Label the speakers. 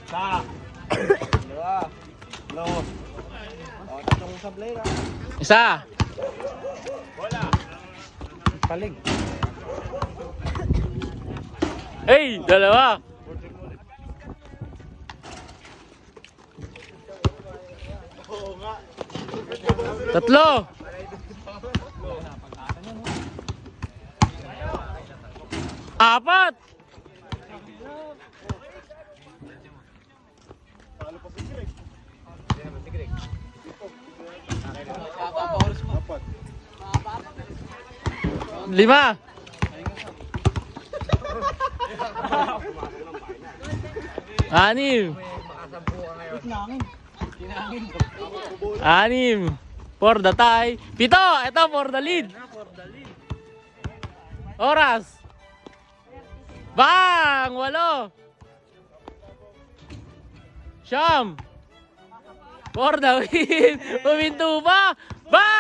Speaker 1: Sa. Dalawa. No. O, tatlong sablay na.
Speaker 2: Isa.
Speaker 1: Wala. Palig.
Speaker 2: Hey, dalawa.
Speaker 1: Oo nga.
Speaker 2: Tatlo. Apat.
Speaker 1: Apat.
Speaker 2: Lima. Anim. Anim. For the tie. Pito. Ito for the lead. Oras. Bang! Walo. Siyam. For the win. Uminto pa. Bang!